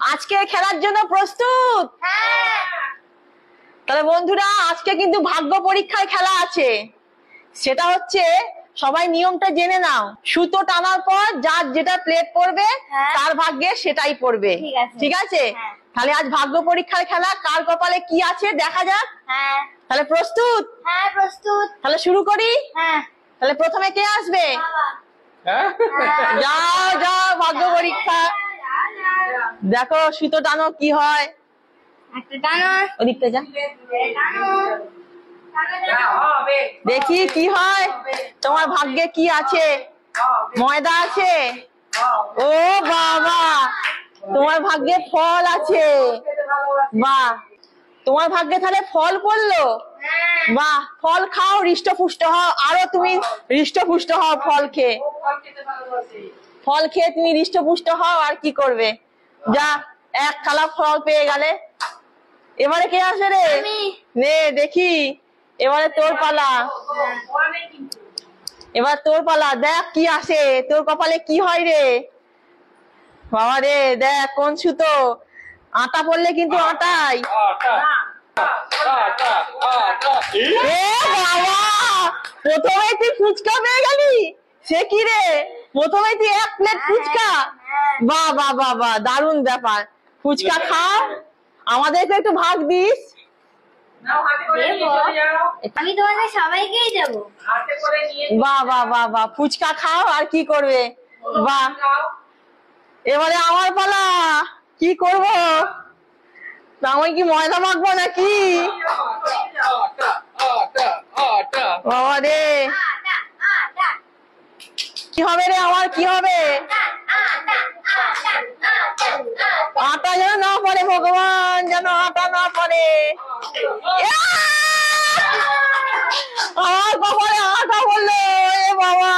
আজকে খেলার জন্য প্রস্তুত? তাহলে বন্ধুরা আজকে কিন্তু ভাগ্য পরীক্ষায় খেলা আছে। সেটা হচ্ছে সবাই নিয়মটা জেনে নাও। সুতো টানার পর যার যেটা প্লেট পড়বে তার ভাগ্যে সেটাই পড়বে। ঠিক আছে? তাহলে আজ ভাগ্য পরীক্ষার খেলা, কার কপালে কি আছে দেখা যাক। তাহলে প্রস্তুত? হ্যাঁ প্রস্তুত। তাহলে শুরু করি। তাহলে প্রথমে কে আসবে? যাও যাও ভাগ্য পরীক্ষা দেখো, সুতো টানো কি হয়। ওদিকটা যা, দেখি কি হয়। তোমার ভাগ্যে কি আছে? ময়দা আছে? ও বাবা, তোমার ভাগ্যে ফল আছে। বাহ, তোমার ভাগ্যে তাহলে ফল পড়লো। বাহ, ফল খাও, হৃষ্টপুষ্ট হও। আরো তুমি হৃষ্টপুষ্ট হও ফল খেয়ে। ফল খেয়ে তুমি হৃষ্টপুষ্ট হও। আর কি করবে? যা, এক থালা ফল পেয়ে গেলে। এবারে কে আসে রে? নে দেখি, এবারে তোর পালা। এবার তোর পালা, দেখ কি আসে। তোর কপালে কি হয় রে? বাবা রে, দেখ কোন সুতো। আটা পড়লে কিন্তু আটাই। বাবা, প্রথমে তুই ফুচকা পেয়ে গেলি। সে কি রে, প্রথমে তুই এক প্লেট ফুচকা। বাহ বাহ বাহ বাহ, দারুণ ব্যাপার। ফুচকা খাও, আমাদেরকে একটু ভাগ দিস। আমি তোমাদের সবাইকেই দেবো। বাহ বাহ বাহ বাহ, ফুচকা খাও। আর কি করবে? বাহ, এবারে আমার পালা। কি করব? আমি কি ময়দা মাখবো নাকি? বাবা রে, কি হবে রে আমার? কি হবে? আটা যেন না পড়ে, ভগবান যেন আটা না পড়ে। আমার কপালে আটা পড়লো। এ বাবা,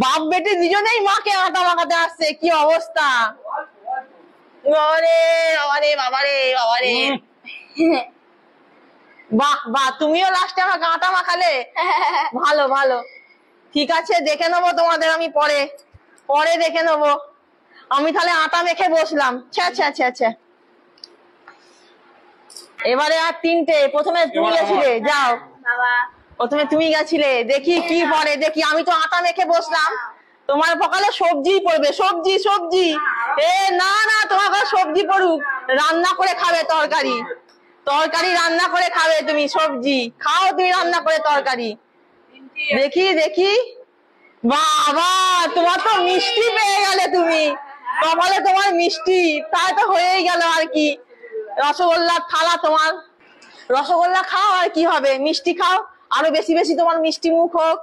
বাপ বেটি দুজনেই মাকে আটা মাখাতে আসছে। কি অবস্থা! বাবারে বাবারে বাবারে বাবারে। বাহ বাহ, তুমিও লাস্টে আমাকে আটা মাখালে। ভালো ভালো, ঠিক আছে, দেখে নেবো তোমাদের আমি পরে। পরে দেখে নেবো। আমি তাহলে আটা মেখে বসলাম। ছ্যা ছ্যা ছ্যা ছ্যা। এবারে আর তিনটে। প্রথমে তুমি গেছিলে, যাও। প্রথমে তুমি গেছিলে, দেখি কি পড়ে। দেখি, আমি তো আটা মেখে বসলাম। তোমার কপালে সবজি পড়বে। সবজি সবজি। এ না না, তোমার কাছে সবজি পড়ুক, রান্না করে খাবে তরকারি। তরকারি রান্না করে খাবে তুমি। সবজি খাও তুমি, রান্না করে তরকারি। দেখি দেখি। বাবা, তোমার তো মিষ্টি পেয়ে গেলে তুমি। কপালে তোমার মিষ্টি, তাই তো হয়েই গেল। আর কি, রসগোল্লার থালা তোমার। রসগোল্লা খাও, আর কি হবে? মিষ্টি খাও, আরো বেশি বেশি তোমার মিষ্টি মুখ হোক।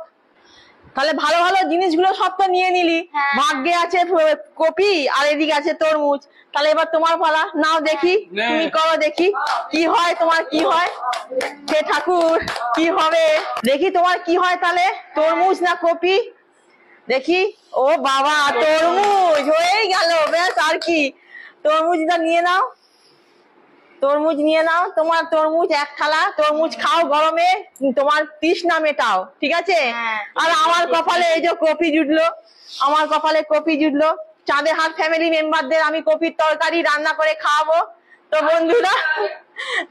তাহলে ভালো ভালো জিনিসগুলো সব তো নিয়ে নিলি। ভাগ্যে আছে কপি, আর এদিকে আছে তরমুজ। তাহলে এবার তোমার পালা। নাও দেখি, তুমি করো দেখি কি হয়। তোমার কি হয়? হে ঠাকুর, কি হবে দেখি তোমার কি হয়। তাহলে তরমুজ না কপি? দেখি। ও বাবা, তরমুজ হয়েই গেল। ব্যাস, আর কি, তরমুজটা নিয়ে নাও। তরমুজ নিয়ে নাও। তোমার তরমুজ এক থালা। তরমুজ খাও গরমে, তোমার তৃষ্ণা মেটাও। ঠিক আছে? আর আমার কপালে এই যে কপি জুটলো। আমার কপালে কপি জুটলো। চাঁদের হাট ফ্যামিলি মেম্বারদের আমি কপির তরকারি রান্না করে খাওয়াবো।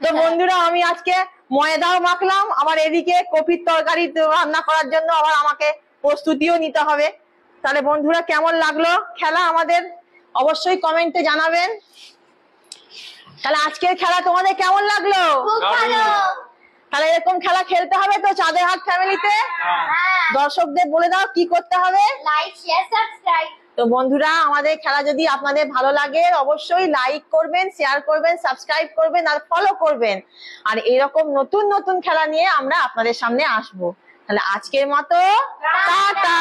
তো বন্ধুরা আমি আজকে ময়দাও মাখলাম, আবার এদিকে কপির তরকারি রান্না করার জন্য আবার আমাকে প্রস্তুতিও নিতে হবে। তাহলে বন্ধুরা, কেমন লাগলো খেলা আমাদের অবশ্যই কমেন্টে জানাবেন। তাহলে আজকের খেলা তোমাদের কেমন লাগলো? তাহলে এরকম খেলা খেলতে হবে তো চাঁদের হাট ফ্যামিলিতে। দর্শকদের বলে দাও কি করতে হবে। Like, share, subscribe. তো বন্ধুরা, আমাদের খেলা যদি আপনাদের ভালো লাগে অবশ্যই লাইক করবেন, শেয়ার করবেন, সাবস্ক্রাইব করবেন আর ফলো করবেন। আর এরকম নতুন নতুন খেলা নিয়ে আমরা আপনাদের সামনে আসবো। তাহলে আজকের মতো টাটা।